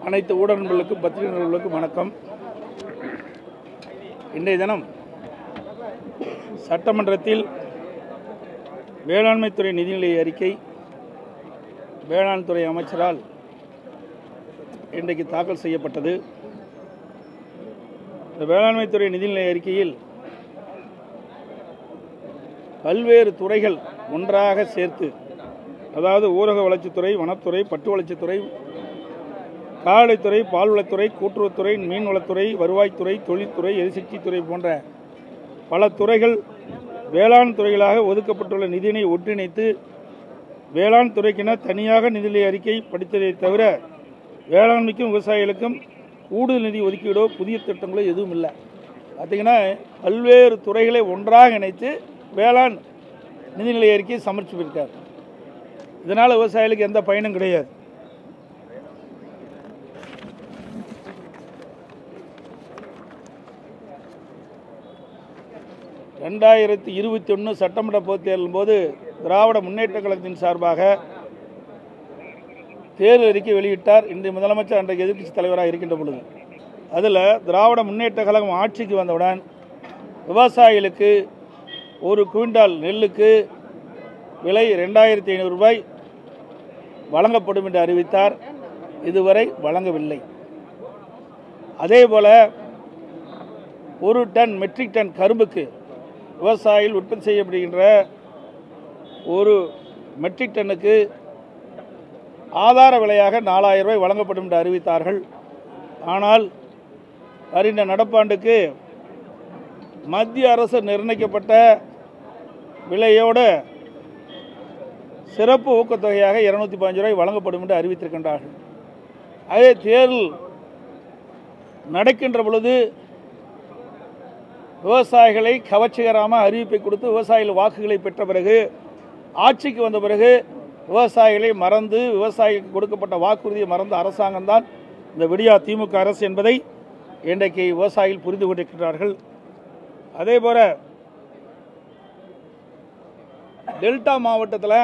அனைத்து ஊடகங்களுக்கும் பத்திரிகை நிறுவனங்களுக்கும் வணக்கம். இன்றைய தினம் சட்டமன்றத்தில் வேளாண்மை துறை நிதிநிலை அறிக்கை வேளாண் துறை அமைச்சரால் இன்றைக்கு தாக்கல் செய்யப்பட்டது. இந்த வேளாண்மை துறை நிதிநிலை அறிக்கையில் பல்வேறு துறைகள் ஒன்றாக சேர்த்து, அதாவது ஊரக வளர்ச்சித்துறை, வனத்துறை, பட்டு வளர்ச்சித்துறை, கால்நடைத்துறை, பால்வளத்துறை, கூட்டுறவுத்துறை, மீன்வளத்துறை, வருவாய்த்துறை, தொழில்துறை, எரிசக்தித்துறை போன்ற பல துறைகள் வேளாண் துறைகளாக ஒதுக்கப்பட்டுள்ள நிதியினை ஒன்றிணைத்து வேளாண் துறைக்கென தனியாக நிதிநிலை அறிக்கை படித்ததை தவிர வேளாண்மைக்கும் விவசாயிகளுக்கும் கூடுதல் நிதி ஒதுக்கீடோ புதிய திட்டங்களோ எதுவும் இல்லை. பார்த்திங்கன்னா பல்வேறு துறைகளை ஒன்றாக இணைத்து வேளாண் நிதிநிலை அறிக்கையை சமர்ப்பித்திருக்கார். இதனால் விவசாயிகளுக்கு எந்த பயனும் கிடையாது. ரெண்டாயிரத்தி 21 சட்டமன்ற பொதுத் தேர்தலின் போது திராவிட முன்னேற்ற கழகத்தின் சார்பாக தேர்தல் அறிக்கை வெளியிட்டார் இன்றைய முதலமைச்சர், அன்றைய எதிர்க்கட்சி தலைவராக இருக்கின்ற பொழுது. அதில் திராவிட முன்னேற்ற கழகம் ஆட்சிக்கு வந்தவுடன் விவசாயிகளுக்கு ஒரு குவிண்டால் நெல்லுக்கு விலை 2500 ரூபாய் வழங்கப்படும் என்று அறிவித்தார். இதுவரை வழங்கவில்லை. அதேபோல் ஒரு டன் மெட்ரிக் டன் கரும்புக்கு விவசாயிகள் உற்பத்தி செய்யப்படுகின்ற ஒரு மெட்ரிக் டன்னுக்கு ஆதார விலையாக 4000 ரூபாய் வழங்கப்படும் என்று அறிவித்தார்கள். ஆனால் வருகின்ற நடப்பாண்டுக்கு மத்திய அரசு நிர்ணயிக்கப்பட்ட விலையோடு சிறப்பு ஊக்கத்தொகையாக 215 ரூபாய் வழங்கப்படும் என்று அறிவித்திருக்கின்றார்கள். அதே தேர்தல் நடக்கின்ற பொழுது விவசாயிகளை கவர்ச்சிகரமாக அறிவிப்பை கொடுத்து விவசாயிகள் வாக்குகளை பெற்ற பிறகு, ஆட்சிக்கு வந்த பிறகு விவசாயிகளை மறந்து, விவசாயிகளுக்கு கொடுக்கப்பட்ட வாக்குறுதியை மறந்த அரசாங்கம்தான் இந்த விடியா திமுக அரசு என்பதை இன்றைக்கு விவசாயிகள் புரிந்து கொண்டிருக்கிறார்கள். அதேபோல டெல்டா மாவட்டத்தில்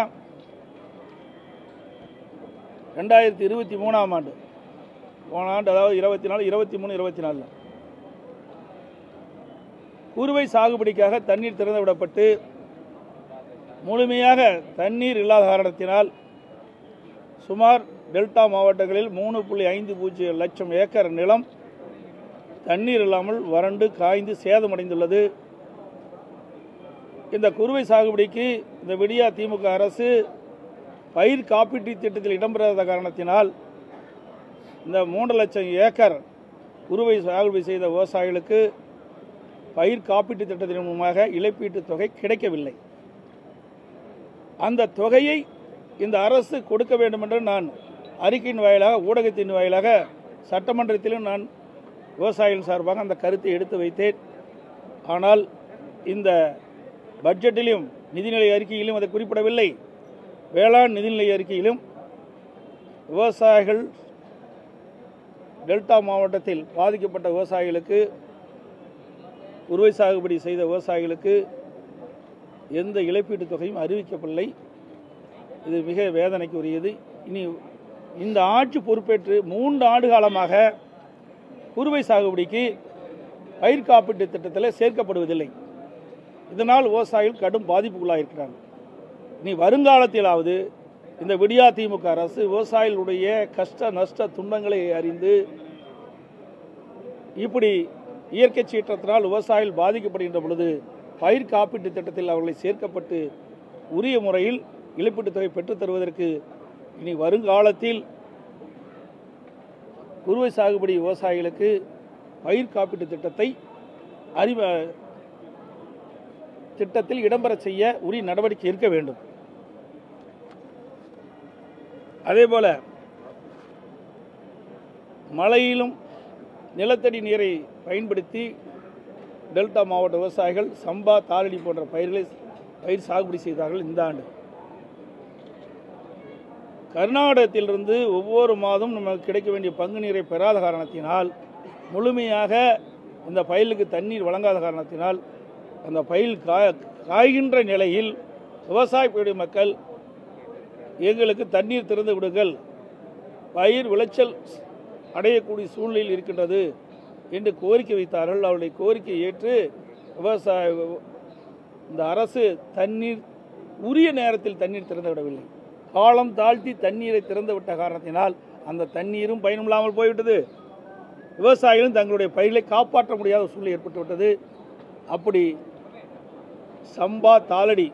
2023ஆம் ஆண்டு, போன ஆண்டு, அதாவது 24, 23, 24 குறுவை சாகுபடிக்காக தண்ணீர் திறந்து விடப்பட்டு முழுமையாக தண்ணீர் இல்லாத காரணத்தினால் சுமார் டெல்டா மாவட்டங்களில் 3.50 லட்சம் ஏக்கர் நிலம் தண்ணீர் இல்லாமல் வறண்டு காய்ந்து சேதமடைந்துள்ளது. இந்த குறுவை சாகுபடிக்கு இந்த விடியா திமுக அரசு பயிர் காப்பீட்டு திட்டத்தில் இடம்பெறாத காரணத்தினால் இந்த 3 லட்சம் ஏக்கர் குறுவை சாகுபடி செய்த விவசாயிகளுக்கு பயிர் காப்பீட்டு திட்டத்தின் மூலமாக இழப்பீட்டு தொகை கிடைக்கவில்லை. அந்த தொகையை இந்த அரசு கொடுக்க வேண்டும் என்று நான் அறிக்கையின் வாயிலாக, ஊடகத்தின் வாயிலாக சட்டமன்றத்திலும் நான் விவசாயிகள் சார்பாக அந்த கருத்தை எடுத்து வைத்தேன். ஆனால் இந்த பட்ஜெட்டிலும் நிதிநிலை அறிக்கையிலும் அதை குறிப்பிடவில்லை. வேளாண் நிதிநிலை அறிக்கையிலும் விவசாயிகள், டெல்டா மாவட்டத்தில் பாதிக்கப்பட்ட விவசாயிகளுக்கு, குறுவை சாகுபடி செய்த விவசாயிகளுக்கு எந்த இழப்பீட்டு தொகையும் அறிவிக்கப்படவில்லை. இது மிக வேதனைக்கு உரியது. இனி இந்த ஆட்சி பொறுப்பேற்று 3 ஆண்டு காலமாக குறுவை சாகுபடிக்கு பயிர் காப்பீட்டு திட்டத்தில் சேர்க்கப்படுவதில்லை. இதனால் விவசாயிகள் கடும் பாதிப்புக்குள்ளாயிருக்கிறார்கள். இனி வருங்காலத்திலாவது இந்த விடியா திமுக அரசு விவசாயிகளுடைய கஷ்ட நஷ்ட துன்பங்களை அறிந்து, இப்படி இயற்கை சீற்றத்தினால் விவசாயிகள் பாதிக்கப்படுகின்ற பொழுது பயிர் காப்பீட்டு திட்டத்தில் அவர்களை சேர்க்கப்பட்டு உரிய முறையில் இழப்பீட்டுத் தொகை பெற்றுத் தருவதற்கு இனி வருங்காலத்தில் குறுவை சாகுபடி விவசாயிகளுக்கு பயிர் காப்பீட்டு திட்டத்தை திட்டத்தில் இடம்பெற செய்ய உரிய நடவடிக்கை இருக்க வேண்டும். அதேபோல மழையிலும் நிலத்தடி நீரை பயன்படுத்தி டெல்டா மாவட்ட விவசாயிகள் சம்பா, தாளடி போன்ற பயிர் சாகுபடி செய்தார்கள். இந்த ஆண்டு கர்நாடகத்திலிருந்து ஒவ்வொரு மாதம் நமக்கு கிடைக்க வேண்டிய பங்கு நீரை பெறாத காரணத்தினால், முழுமையாக இந்த பயிலுக்கு தண்ணீர் வழங்காத காரணத்தினால் அந்த பயில் காய்கின்ற நிலையில் விவசாய மக்கள் எங்களுக்கு தண்ணீர் திறந்து விடுங்கள், பயிர் விளைச்சல் அடையக்கூடிய சூழ்நிலையில் இருக்கின்றது என்று கோரிக்கை வைத்தார்கள். அவருடைய கோரிக்கையை ஏற்று விவசாய இந்த அரசு தண்ணீர் உரிய நேரத்தில் தண்ணீர் திறந்து விடவில்லை. காலம் தாழ்த்தி தண்ணீரை திறந்து விட்ட காரணத்தினால் அந்த தண்ணீரும் பயனில்லாமல் போய்விட்டது. விவசாயிகளும் தங்களுடைய பயிர்களை காப்பாற்ற முடியாத சூழ்நிலை ஏற்பட்டுவிட்டது. அப்படி சம்பா தாளடி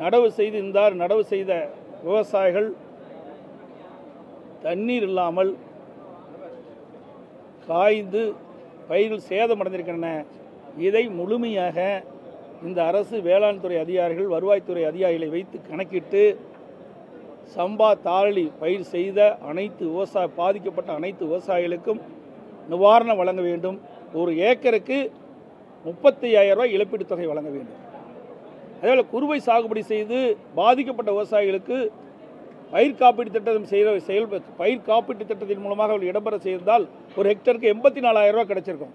நடவு செய்த விவசாயிகள் தண்ணீர் இல்லாமல் காய்ந்து பயிர்கள் சேதமடைந்திருக்கின்றன. இதை முழுமையாக இந்த அரசு வேளாண் துறை அதிகாரிகள், வருவாய்த்துறை அதிகாரிகளை வைத்து கணக்கிட்டு சம்பா தாளடி பயிர் செய்த பாதிக்கப்பட்ட அனைத்து விவசாயிகளுக்கும் நிவாரணம் வழங்க வேண்டும். ஒரு ஏக்கருக்கு 35,000 ரூபாய் இழப்பீட்டுத் தொகை வழங்க வேண்டும். அதேபோல் குறுவை சாகுபடி செய்து பாதிக்கப்பட்ட விவசாயிகளுக்கு பயிர் காப்பீட்டு திட்டம் பயிர் காப்பீட்டு திட்டத்தின் மூலமாக அவர்கள் இடம்பெற செய்தால் ஒரு ஹெக்டருக்கு 84,000 ரூபாய் கிடைச்சிருக்கும்.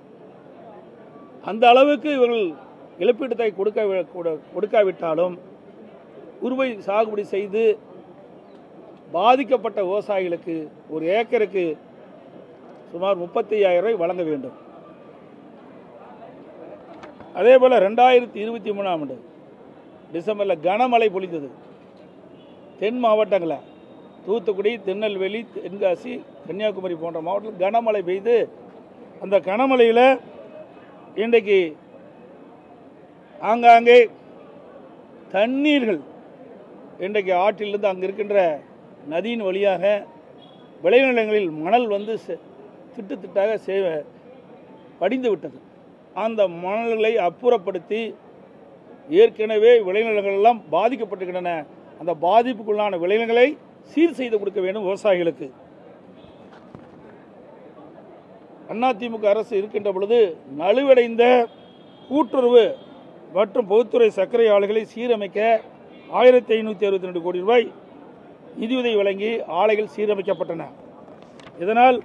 அந்த அளவுக்கு இவர்கள் இழப்பீட்டு தொகை கொடுக்காவிட்டாலும் குறுவை சாகுபடி செய்து பாதிக்கப்பட்ட விவசாயிகளுக்கு ஒரு ஏக்கருக்கு சுமார் 35,000 ரூபாய் வழங்க வேண்டும். அதேபோல் 2023 ஆண்டு டிசம்பரில் கனமழை பொழிந்தது. தென் மாவட்டங்களில் தூத்துக்குடி, திருநெல்வேலி, தென்காசி, கன்னியாகுமரி போன்ற மாவட்டத்தில் கனமழை பெய்து அந்த கனமழையில் இன்றைக்கு ஆங்காங்கே தண்ணீர்கள் இன்றைக்கு ஆற்றிலிருந்து அங்கே இருக்கின்ற நதியின் வழியாக விளைநிலங்களில் மணல் வந்து திட்டாக படிந்து விட்டது. அந்த மணல்களை அப்புறப்படுத்தி ஏற்கனவே விளைநிலங்கள் எல்லாம் பாதிக்கப்பட்டிருக்கின்றன. அந்த பாதிப்புக்குள்ளான விளைநிலங்களை சீர் செய்து கொடுக்க வேண்டும் விவசாயிகளுக்கு. அதிமுக அரசு இருக்கின்ற பொழுது நலிவடைந்த கூட்டுறவு மற்றும் பொதுத்துறை சர்க்கரை ஆலைகளை சீரமைக்க 1562 கோடி ரூபாய் நிதியுதவி வழங்கி ஆலைகள் சீரமைக்கப்பட்டன. இதனால்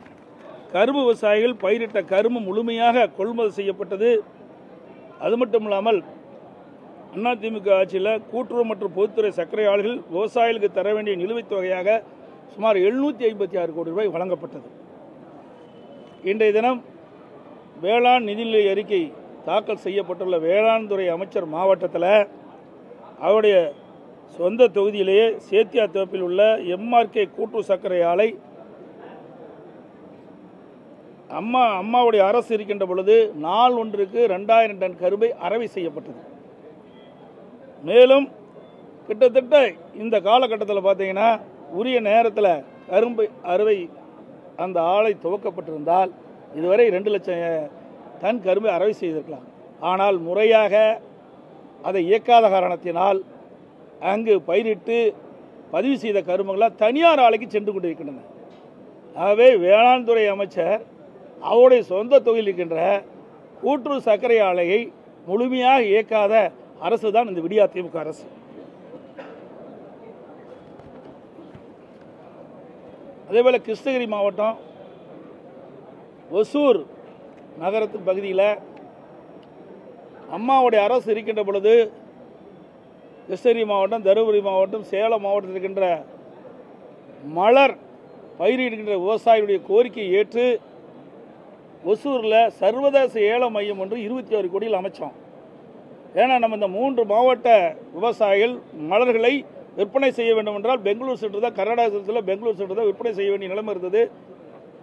கரும்பு விவசாயிகள் பயிரிட்ட கரும்பு முழுமையாக கொள்முதல் செய்யப்பட்டது. அது மட்டும் இல்லாமல் அதிமுக ஆட்சியில் கூட்டுறவு மற்றும் பொதுத்துறை சர்க்கரை ஆலைகள் விவசாயிகளுக்கு தர வேண்டிய நிலுவைத் தொகையாக சுமார் 756 கோடி ரூபாய் வழங்கப்பட்டது. இன்றைய தினம் வேளாண் நிதிநிலை அறிக்கை தாக்கல் செய்யப்பட்டுள்ள வேளாண் துறை அமைச்சர் மாவட்டத்தில் அவருடைய சொந்த தொகுதியிலேயே சேத்தியாத்தோப்பில் உள்ள MRK கூட்டுறவு சர்க்கரை ஆலை அம்மாவுடைய அரசு இருக்கின்ற பொழுது நாள் ஒன்றுக்கு 2000 டன் கரும்பை அறவை செய்யப்பட்டது. மேலும் கிட்டத்தட்ட இந்த காலகட்டத்தில் பார்த்தீங்கன்னா உரிய நேரத்தில் கரும்பு அறுவை அந்த ஆலை துவக்கப்பட்டிருந்தால் இதுவரை 2 லட்சம் டன் கரும்பை அறவை செய்திருக்கலாம். ஆனால் முறையாக அதை இயக்காத காரணத்தினால் அங்கு பயிரிட்டு பதிவு செய்த கரும்புகளால் தனியார் ஆலைக்கு சென்று கொண்டிருக்கின்றன. ஆகவே வேளாண் துறை அமைச்சர் அவருடைய சொந்த தொகுதியில் இருக்கின்ற கூட்டுறவு சர்க்கரை ஆலையை முழுமையாக இயக்காத அரசு தான் இந்த விடியா திமுக அரசு. அதேபோல் கிருஷ்ணகிரி மாவட்டம் ஒசூர் நகரத்து பகுதியில் அம்மாவுடைய அரசு இருக்கின்ற பொழுது கிருஷ்ணகிரி மாவட்டம், தருமபுரி மாவட்டம், சேலம் மாவட்டத்தில் இருக்கின்ற மலர் பயிரிடுகின்ற விவசாயிகளுடைய கோரிக்கையை ஏற்று ஒசூரில் சர்வதேச ஏல மையம் ஒன்று 21 கோடியில் அமைச்சோம். ஏன்னா நம்ம இந்த 3 மாவட்ட விவசாயிகள் மலர்களை விற்பனை செய்ய வேண்டும் என்றால் பெங்களூர் சென்று தான், கர்நாடகத்தில் பெங்களூர் சென்று தான் விற்பனை செய்ய வேண்டிய நிலைமை இருந்தது.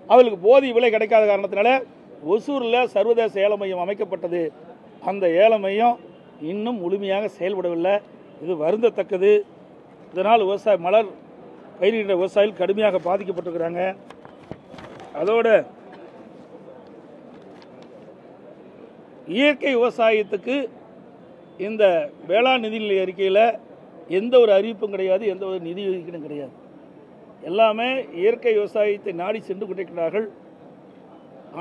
அவர்களுக்கு போதிய விலை கிடைக்காத காரணத்தினால ஒசூரில் சர்வதேச ஏல மையம் அமைக்கப்பட்டது. அந்த ஏல மையம் இன்னும் முழுமையாக செயல்படவில்லை. இது வருந்தத்தக்கது. இதனால் மலர் பயிரிடுகின்ற விவசாயிகள் கடுமையாக பாதிக்கப்பட்டிருக்கிறாங்க. அதோட இயற்கை விவசாயத்துக்கு இந்த வேளாண் நிதிநிலை அறிக்கையில் எந்த ஒரு அறிவிப்பும் கிடையாது, எந்த ஒரு நிதி ஒதுக்கீடும் கிடையாது. எல்லாமே இயற்கை விவசாயத்தை நாடி சென்று கொண்டிருக்கிறார்கள்.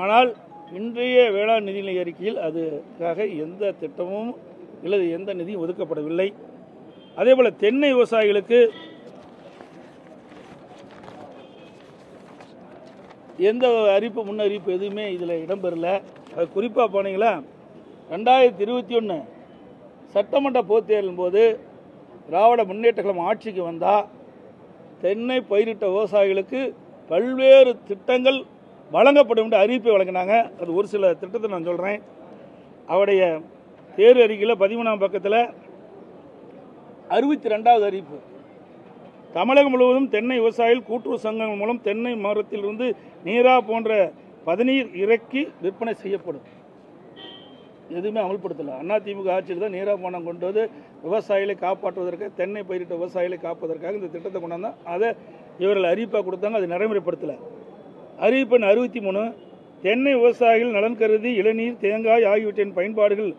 ஆனால் இன்றைய வேளாண் நிதிநிலை அறிக்கையில் அதுக்காக எந்த திட்டமும் இல்லை, எந்த நிதியும் ஒதுக்கப்படவில்லை. அதேபோல் தென்னை விவசாயிகளுக்கு எந்த அறிவிப்பு முன்னறிவிப்பு எதுவுமே இதில் இடம்பெறல. அது குறிப்பாக போனீங்களா 2021 சட்டமன்ற பொதுத் தேர்தலின் போது திராவிட முன்னேற்ற கழகம் ஆட்சிக்கு வந்தால் தென்னை பயிரிட்ட விவசாயிகளுக்கு பல்வேறு திட்டங்கள் வழங்கப்படும் என்று அறிவிப்பை வழங்கினாங்க. அது ஒரு சில திட்டத்தை நான் சொல்கிறேன். அவருடைய தேர்வு அறிக்கையில் 13ஆம் பக்கத்தில் 62வது அறிவிப்பு. தமிழகம் முழுவதும் தென்னை விவசாயிகள் கூட்டுறவு சங்கங்கள் மூலம் தென்னை மரத்திலிருந்து நீரா போன்ற பதநீர் இறக்கி விற்பனை செய்யப்படும். எதுவுமே அமல்படுத்தலை. அதிமுக ஆட்சியில் தான் நீரா போனம் கொண்டு வந்து விவசாயிகளை காப்பாற்றுவதற்கு, தென்னை பயிரிட்ட விவசாயிகளை காப்பதற்காக இந்த திட்டத்தை கொண்டாந்து அதை இவர்கள் அறிவிப்பாக கொடுத்தாங்க. அது நடைமுறைப்படுத்தலை. அறிவிப்பு 63 தென்னை விவசாயிகள் நலன் கருதி இளநீர், தேங்காய் ஆகியவற்றின் பயன்பாடுகள்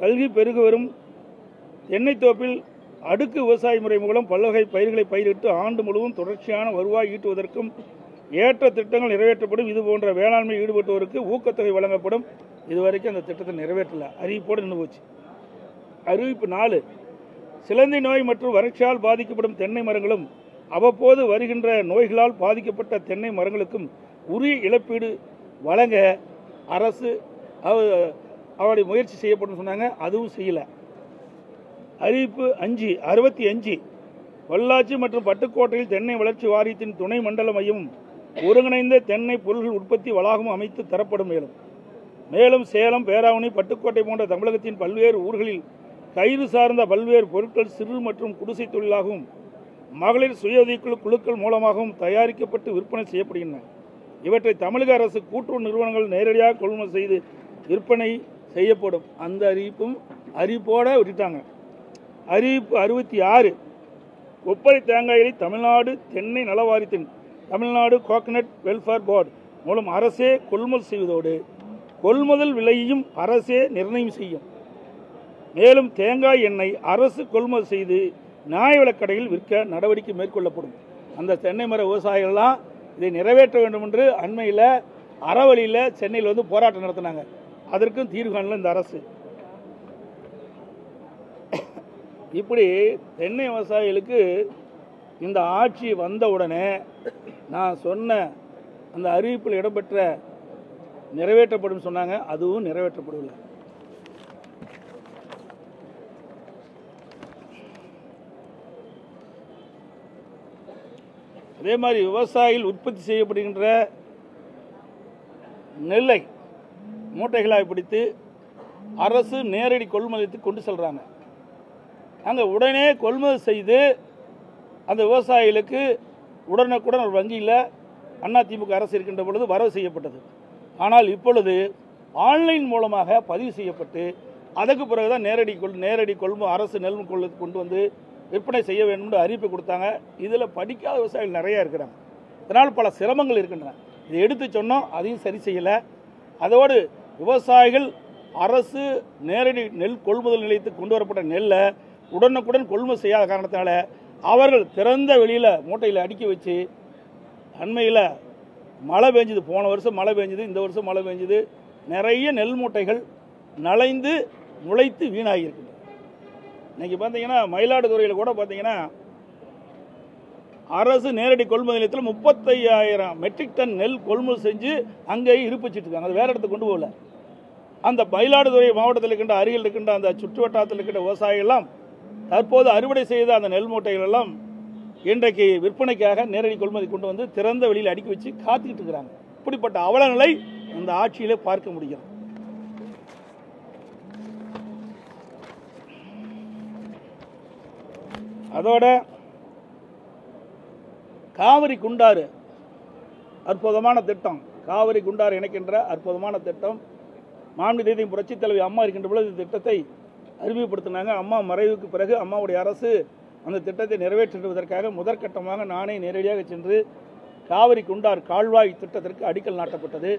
பல்கி பெருகு வரும் தென்னை தோப்பில் அடுக்கு விவசாய முறை மூலம் பல்வகை பயிர்களை பயிரிட்டு ஆண்டு முழுவதும் தொடர்ச்சியான வருவாய் ஈட்டுவதற்கும் ஏற்ற திட்டங்கள் நிறைவேற்றப்படும். இது போன்ற வேளாண்மையில் ஈடுபட்டோருக்கு ஊக்கத்தொகை வழங்கப்படும். இதுவரைக்கும் அந்த திட்டத்தை நிறைவேற்றல, அறிவிப்போடு நின்று போச்சு. அறிவிப்பு 4 சிலந்தி நோய் மற்றும் வறட்சியால் பாதிக்கப்படும் தென்னை மரங்களும் அவ்வப்போது வருகின்ற நோய்களால் பாதிக்கப்பட்ட தென்னை மரங்களுக்கும் உரிய இழப்பீடு வழங்க அரசு அவருடைய முயற்சி செய்யப்படும் சொன்னாங்க. அதுவும் செய்யலை. அறிவிப்பு 65 பொள்ளாச்சி மற்றும் பட்டுக்கோட்டையில் தென்னை வளர்ச்சி வாரியத்தின் துணை மண்டல மையமும் ஒருங்கிணைந்த தென்னை பொருள்கள் உற்பத்தி வளாகமும் அமைத்து தரப்படும். மேலும் சேலம், பேராவணி, பட்டுக்கோட்டை போன்ற தமிழகத்தின் பல்வேறு ஊர்களில் கயிறு சார்ந்த பல்வேறு பொருட்கள் சிறு மற்றும் குடிசை தொழிலாகவும் மகளிர் சுய உதவிக்குழு குழுக்கள் மூலமாகவும் தயாரிக்கப்பட்டு விற்பனை செய்யப்படுகின்றன. இவற்றை தமிழக அரசு கூட்டுறவு நிறுவனங்கள் நேரடியாக கொள்முதல் செய்து விற்பனை செய்யப்படும். அந்த அறிவிப்போட விட்டுட்டாங்க. அறிவிப்பு 66 கொப்பரை தேங்காய்களை தமிழ்நாடு தென்னை நலவாரியத்தின் தமிழ்நாடு கோகனட் வெல்ஃபேர் போர்டு மூலம் அரசே கொள்முதல் செய்வதோடு கொள்முதல் விலையையும் அரசே நிர்ணயம் செய்யும். மேலும் தேங்காய் எண்ணெய் அரசு கொள்முதல் செய்து நியாய விலைக் கடையில் விற்க நடவடிக்கை மேற்கொள்ளப்படும். அந்த தென்னை மர விவசாயிகள்லாம் இதை நிறைவேற்ற வேண்டும் என்று அண்மையில் அறவழியில் சென்னையில் வந்து போராட்டம் நடத்தினாங்க. அதற்கும் தீர்வு காணல இந்த அரசு. இப்படி தென்னை விவசாயிகளுக்கு இந்த ஆட்சி வந்தவுடனே நான் சொன்ன அந்த அறிவிப்பில் இடம்பெற்ற நிறைவேற்றப்படும் சொன்னாங்க. அதுவும் நிறைவேற்றப்படவில்லை. அதே மாதிரி விவசாயிகள் உற்பத்தி செய்யப்படுகின்ற நெல்லை மூட்டைகளாக பிடித்து அரசு நேரடி கொள்முதலுக்கு கொண்டு செல்றாங்க. அங்கே உடனே கொள்முதல் செய்து அந்த விவசாயிகளுக்கு உடனுக்குடன் ஒரு வங்கியில் அதிமுக அரசு இருக்கின்ற பொழுது வரவு செய்யப்பட்டது. ஆனால் இப்பொழுது ஆன்லைன் மூலமாக பதிவு செய்யப்பட்டு அதற்கு பிறகுதான் நேரடி கொள்முதல் அரசு நெல் கொண்டு வந்து விற்பனை செய்ய வேண்டும் என்று அறிவிப்பு கொடுத்தாங்க. இதில் படிக்காத விவசாயிகள் நிறையா இருக்கிறாங்க. இதனால் பல சிரமங்கள் இருக்கின்றன. இதை எடுத்து சொன்னோம், அதையும் சரி செய்யலை. அதோடு விவசாயிகள் அரசு நேரடி நெல் கொள்முதல் நிலையத்துக்கு கொண்டு வரப்பட்ட நெல்லை உடனுக்குடன் கொள்முதல் செய்யாத காரணத்தினால அவர்கள் திறந்த வெளியில் மூட்டையில் அடுக்கி வச்சு அண்மையில் மழை பெஞ்சுது. போன வருஷம் மழை பெஞ்சுது, இந்த வருஷம் மழை பெஞ்சுது. நிறைய நெல் மூட்டைகள் நனைந்து முளைத்து வீணாகியிருக்கு. இன்னைக்கு பார்த்தீங்கன்னா மயிலாடுதுறையில் கூட பார்த்தீங்கன்னா அரசு நேரடி கொள்முதல் நிலையத்தில் 35,000 மெட்ரிக் டன் நெல் கொள்முதல் செஞ்சு அங்கேயே இருப்பிச்சிட்டு இருக்காங்க. அது வேற இடத்துக்கு கொண்டு போகல. அந்த மயிலாடுதுறை மாவட்டத்தில் இருக்கின்ற அருகில் இருக்கின்ற அந்த சுற்று வட்டாரத்தில் இருக்கின்ற விவசாயிகள் எல்லாம் தற்போது அறுவடை செய்த அந்த நெல் மூட்டைகள் எல்லாம் இன்றைக்கு விற்பனைக்காக நேரடி கொள்முதல் கொண்டு வந்து திறந்த வெளியில் அடுக்கி வச்சு காத்துக்கிட்டு இருக்கிறாங்க. இப்படிப்பட்ட அவல நிலை இந்த ஆட்சியிலே பார்க்க முடியும். அதோட காவிரி குண்டாறு அற்புதமான திட்டம். காவிரி குண்டாறு இணைக்கின்ற அற்புதமான திட்டம். மாண்புமிகு புரட்சித் தலைவி அம்மா இருக்கின்ற பொழுது இந்த திட்டத்தை அறிமுகப்படுத்தினாங்க. அம்மா மறைவுக்கு பிறகு அம்மாவுடைய அரசு அந்த திட்டத்தை நிறைவேற்றுவதற்காக முதற்கட்டமாக நானே நேரடியாக சென்று காவிரி குண்டார் கால்வாய் திட்டத்திற்கு அடிக்கல் நாட்டப்பட்டது.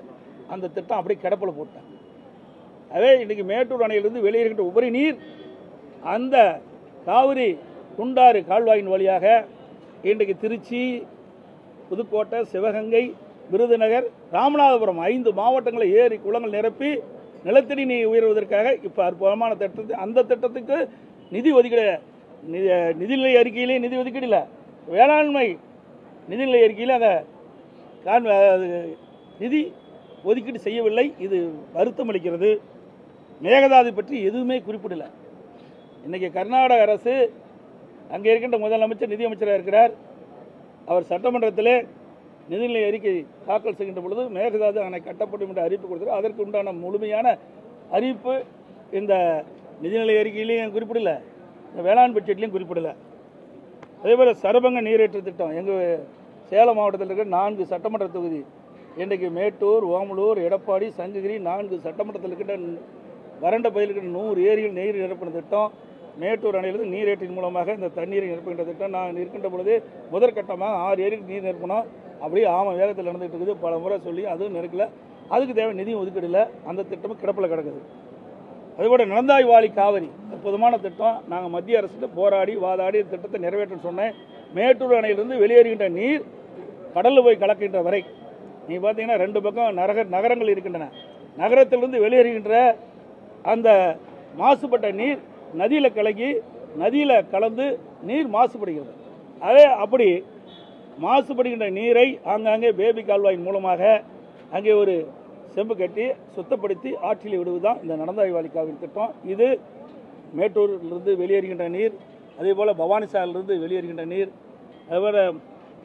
அந்த திட்டம் அப்படியே கிடப்பில் போட்டேன். அதே இன்றைக்கி மேட்டூர் அணையிலிருந்து வெளியேறுகின்ற உபரி நீர் அந்த காவிரி குண்டாறு கால்வாயின் வழியாக இன்றைக்கு திருச்சி, புதுக்கோட்டை, சிவகங்கை, விருதுநகர், ராமநாதபுரம் 5 மாவட்டங்களை ஏரி குளங்கள் நிரப்பி நிலத்தடி நீர் உயர்வதற்காக இப்போ அற்புதமான திட்டத்தை அந்த திட்டத்துக்கு நிதி ஒதுக்கீடு நிதிநிலை அறிக்கையிலே நிதி ஒதுக்கீடு இல்லை. வேளாண்மை நிதிநிலை அறிக்கையில் அந்த நிதி ஒதுக்கீடு செய்யவில்லை. இது வருத்தம் அளிக்கிறது. மேகதாது பற்றி எதுவுமே குறிப்பிடலை. இன்றைக்கி கர்நாடக அரசு அங்கே இருக்கின்ற முதலமைச்சர் நிதியமைச்சராக இருக்கிறார். அவர் சட்டமன்றத்தில் நிதிநிலை அறிக்கை தாக்கல் செய்கின்ற பொழுது மேகதாது அணை கட்டப்படும் என்ற அறிவிப்பு கொடுத்தார். அதற்கு உண்டான முழுமையான அறிவிப்பு இந்த நிதிநிலை அறிக்கையிலையும் குறிப்பிடல, இந்த வேளாண் பட்ஜெட்லையும் குறிப்பிடல. அதேபோல் சரபங்க நீரேற்று திட்டம் எங்கள் சேலம் மாவட்டத்தில் இருக்கிற 4 சட்டமன்ற தொகுதி, இன்றைக்கு மேட்டூர், ஓமலூர், எடப்பாடி, சங்ககிரி 4 சட்டமன்றத்தில் இருக்கின்ற வறண்ட பகுதியில் இருக்கிற 100 ஏரிகள் நீர் நிரப்பின திட்டம். மேட்டூர் அணையிலிருந்து நீரேற்றின் மூலமாக இந்த தண்ணீரை நிரப்புகின்ற திட்டம் நான் இருக்கின்ற பொழுது முதற்கட்டமாக 6 ஏரிக்கு நீர் நிரப்பணும். அப்படியே வேகத்தில் நடந்துகிட்டு இருக்குது. பல முறை சொல்லி அதுவும் நிற்கல. அதுக்கு தேவை நிதியும் ஒதுக்கீடு. அந்த திட்டமும் கிடப்பில் கிடக்குது. அதுபோல் நடந்தாய் வாழி காவிரி அற்புதமான திட்டம். நாங்கள் மத்திய அரசுக்கு போராடி வாதாடி திட்டத்தை நிறைவேற்ற சொன்னேன். மேட்டூர் அணையிலிருந்து வெளியேறுகின்ற நீர் கடலில் போய் கலக்கின்ற வரை நீ பார்த்தீங்கன்னா 2 பக்கம் நகரங்கள் இருக்கின்றன. நகரத்திலிருந்து வெளியேறுகின்ற அந்த மாசுபட்ட நீர் நதியில் கலக்கி நதியில் கலந்து நீர் மாசுபடுகிறது. அதே அப்படி மாசுபடுகின்ற நீரை ஆங்காங்கே பேபி கால்வாயின் மூலமாக அங்கே ஒரு செம்பு கட்டி சுத்தப்படுத்தி ஆற்றில் விடுவதுதான் இந்த நடந்தாய் வாழி காவிரி திட்டம். இது மேட்டூரிலிருந்து வெளியேறுகின்ற நீர், அதே போல் பவானிசாலிலிருந்து வெளியேறுகின்ற நீர், அதுபோல்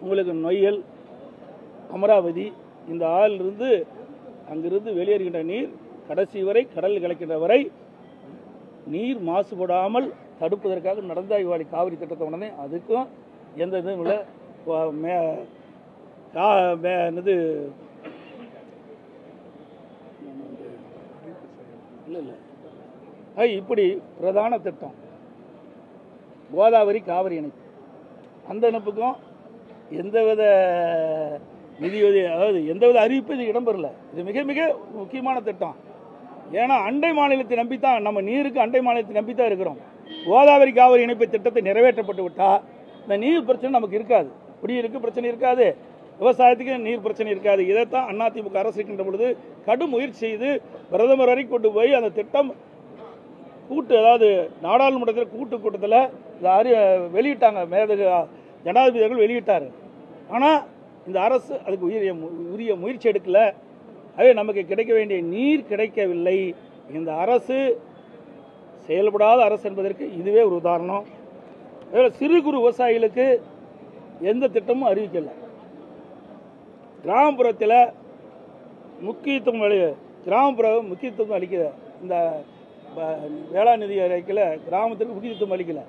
உங்களுக்கு நொய்யல், அமராவதி இந்த ஆறிலிருந்து அங்கிருந்து வெளியேறுகின்ற நீர் கடைசி வரை கடலில் கலக்கின்ற வரை நீர் மாசுபடாமல் தடுப்பதற்காக நடந்தாய் வாழி காவிரி திட்டத்தை உடனே அதுக்கும் எந்த இதுவும் இல்லை. இல்லை இப்படி பிரதான திட்டம் கோதாவரி காவிரி இணைப்பு. அந்த இணைப்புக்கும் எந்தவித நிதியுதவி, அதாவது எந்தவித அறிவிப்பு இது இடம்பெறல. இது மிக மிக முக்கியமான திட்டம். ஏன்னா அண்டை மாநிலத்தை நம்பித்தான், நம்ம நீருக்கு அண்டை மாநிலத்தை நம்பித்தான் இருக்கிறோம். கோதாவரி காவிரி இணைப்பு திட்டத்தை நிறைவேற்றப்பட்டு விட்டால் இந்த நீர் பிரச்சனை நமக்கு இருக்காது. குடியிருக்கு பிரச்சனை இருக்காது, விவசாயத்துக்கு நீர் பிரச்சனை இருக்காது. இதைத்தான் அதிமுக அரசு இருக்கின்ற பொழுது கடும் முயற்சி செய்து பிரதமர் வரை கொண்டு போய் அந்த திட்டம் கூட்டு, அதாவது நாடாளுமன்றத்தில் கூட்டு கூட்டத்தில் வெளியிட்டாங்க. மேதகு ஜனாதிபதிகள் வெளியிட்டார். ஆனால் இந்த அரசு அதுக்கு உரிய முயற்சி எடுக்கல. அதே நமக்கு கிடைக்க வேண்டிய நீர் கிடைக்கவில்லை. இந்த அரசு செயல்படாத அரசு என்பதற்கு இதுவே ஒரு உதாரணம். சிறு குறு விவசாயிகளுக்கு எந்த திட்டமும் அறிவிக்கல. கிராமப்புறத்தில் முக்கியத்துவம் அளிக்கிற இந்த வேளாண் நிதி அறிக்கையில் கிராமத்துக்கு முக்கியத்துவம் அளிக்கல.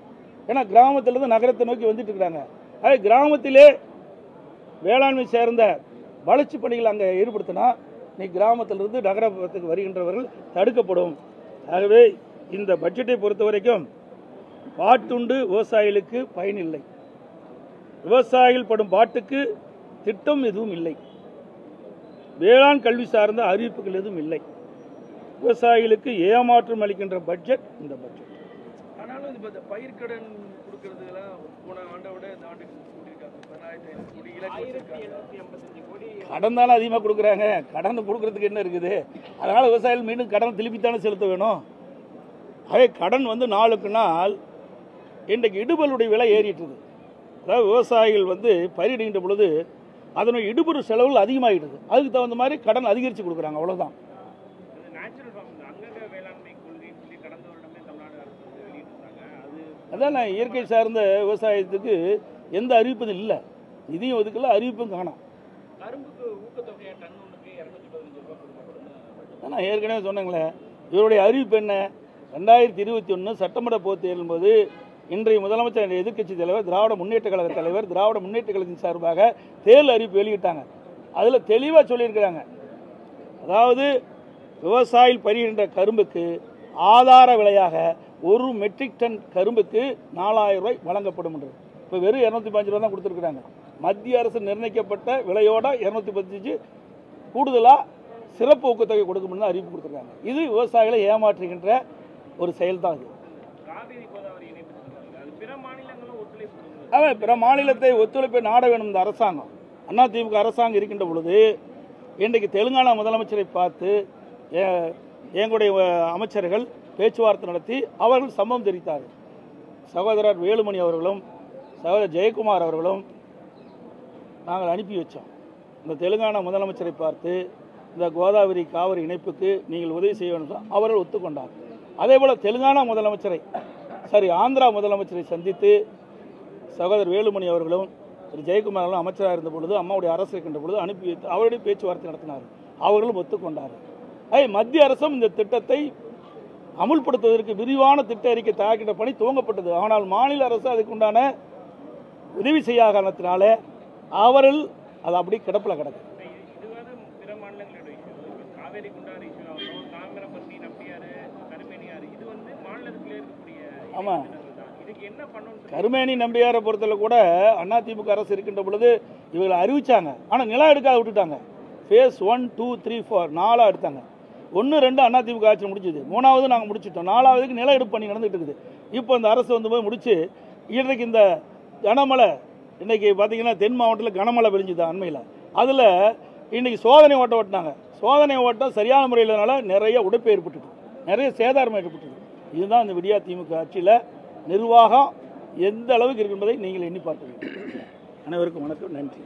ஏன்னா கிராமத்திலிருந்து நகரத்தை நோக்கி வந்துட்டு இருக்கிறாங்க. அதே கிராமத்திலே வேளாண்மை சேர்ந்த வளர்ச்சி பணிகள் அங்கே ஈடுபடுத்தினா நீ கிராமத்திலிருந்து நகரத்துக்கு வருகின்றவர்கள் தடுக்கப்படும். ஆகவே இந்த பட்ஜெட்டை பொறுத்த வரைக்கும் பாட்டுண்டு விவசாயிகளுக்கு பயனில்லை. விவசாயிகள் படும் பாட்டுக்கு திட்டம் எதுவும் இல்லை. வேளாண் கல்வி சார்ந்த அறிவிப்புகள் எதுவும் இல்லை. விவசாயிகளுக்கு ஏமாற்றம் அளிக்கின்ற பட்ஜெட் இந்த பட்ஜெட். ஆனாலும் இந்த பயிர்க்கடன் கொடுக்கறதுலாம் போன ஆண்டை விட இந்த ஆண்டுக்கு கூட்டியிருக்காங்க. 17,785 கோடி கடன் தானே அதிகமாக கொடுக்குறாங்க. கடன் கொடுக்கறதுக்கு என்ன இருக்குது? அதனால விவசாயிகள் மீண்டும் கடன் திருப்பித்தானே செலுத்த வேணும். அதே கடன் நாளுக்கு நாள் இன்றைக்கு இடுபொருளுடைய விலை ஏறிட்டுது. அதாவது விவசாயிகள் பயிரிடுகின்ற பொழுது அதனுடைய இடுபொருள் செலவுகள் அதிகமாகிடுது. அதுக்கு தகுந்த மாதிரி கடன் அதிகரித்து கொடுக்குறாங்க. அவ்வளோதான். அதான் இயற்கை சார்ந்த விவசாயத்துக்கு எந்த அறிவிப்பும் இல்லை. நிதியும் ஒதுக்கல, அறிவிப்பும் காணும். நான் ஏற்கனவே சொன்னேங்களே, இவருடைய அறிவிப்பு என்ன? 2021 சட்டமன்ற பொதுத் தேர்தல் போது இன்றைய முதலமைச்சர் எதிர்க்கட்சி தலைவர், திராவிட முன்னேற்ற கழக தலைவர், திராவிட முன்னேற்ற கழகத்தின் சார்பாக தேர்தல் அறிவிப்பு வெளியிட்டாங்க. அதில் தெளிவாக சொல்லியிருக்கிறாங்க. அதாவது விவசாயிகள் பயிரிடுகின்ற கரும்புக்கு ஆதார விலையாக 1 மெட்ரிக் டன் கரும்புக்கு 4,000 ரூபாய் வழங்கப்படும் என்று. இப்போ வெறும் 215 ரூபா தான் கொடுத்துருக்குறாங்க. மத்திய அரசு நிர்ணயிக்கப்பட்ட விலையோட 215 கூடுதலாக சிறப்பு ஊக்கத்தொகை கொடுக்கும்னு அறிவிப்பு கொடுத்துருக்காங்க. இது விவசாயிகளை ஏமாற்றுகின்ற ஒரு செயல் தான். இது பிற மாநிலத்தை ஒத்துழைப்பை நாட வேணும். இந்த அரசாங்கம், அதிமுக அரசாங்கம் இருக்கின்ற பொழுது இன்றைக்கு தெலுங்கானா முதலமைச்சரை பார்த்து எங்களுடைய அமைச்சர்கள் பேச்சுவார்த்தை நடத்தி அவர்கள் சம்மதம் தெரிவித்தார்கள். சகோதரர் வேலுமணி அவர்களும் சகோதரர் ஜெயக்குமார் அவர்களும் நாங்கள் அனுப்பி வச்சோம். இந்த தெலுங்கானா முதலமைச்சரை பார்த்து இந்த கோதாவரி காவிரி இணைப்புக்கு நீங்கள் உதவி செய்ய வேண்டும் அவர்கள் ஒத்துக்கொண்டார். அதே போல் தெலுங்கானா முதலமைச்சரை ஆந்திரா முதலமைச்சரை சந்தித்து சகோதரர் வேலுமணி அவர்களும் திரு ஜெயக்குமார் அமைச்சராக இருந்த பொழுது, அம்மாவுடைய அரசு இருக்கின்ற பொழுது அனுப்பி வைத்து அவருடைய பேச்சுவார்த்தை நடத்தினார். அவர்களும் ஒத்துக்கொண்டார். மத்திய அரசும் இந்த திட்டத்தை அமுல்படுத்துவதற்கு விரிவான திட்ட அறிக்கை தயாரிக்கின்ற பணி துவங்கப்பட்டது. ஆனால் மாநில அரசு அதுக்குண்டான உதவி செய்யாத காரணத்தினாலே அவர்கள் அது அப்படி கிடப்பில் கிடக்கு. ஆமாம், கருமேனி நம்பியாரை பொறுத்தல கூட அதிமுக அரசு இருக்கின்ற பொழுது இவங்களை அறிவிச்சாங்க. ஆனால் நிலம் எடுக்காத விட்டுட்டாங்க. ஃபேஸ் 1, 2, 3, 4 4 எடுத்தாங்க. 1, 2 அதிமுக ஆட்சி முடிச்சுது. 3வது நாங்கள் முடிச்சிட்டோம். 4வதுக்கு நில எடுப்பு பணி நடந்துட்டு இருக்குது. இப்போ இந்த அரசு வந்து போய் முடிச்சு இன்றைக்கு இந்த கனமழை, இன்றைக்கி பார்த்தீங்கன்னா தென் மாவட்டத்தில் கனமழை விழிஞ்சுது அண்மையில். அதில் இன்றைக்கி சோதனை ஓட்டம் ஓட்டினாங்க. சோதனை ஓட்டம் சரியான முறையில்னால நிறைய உடைப்பு ஏற்பட்டுது, நிறைய சேதாரம் ஏற்பட்டது. இதுதான் இந்த விடியா திமுக ஆட்சியில் நிர்வாகம் எந்த அளவுக்கு இருக்கு என்பதை நீங்கள் எண்ணி பார்க்க வேண்டும். அனைவருக்கும் வணக்கம், நன்றி.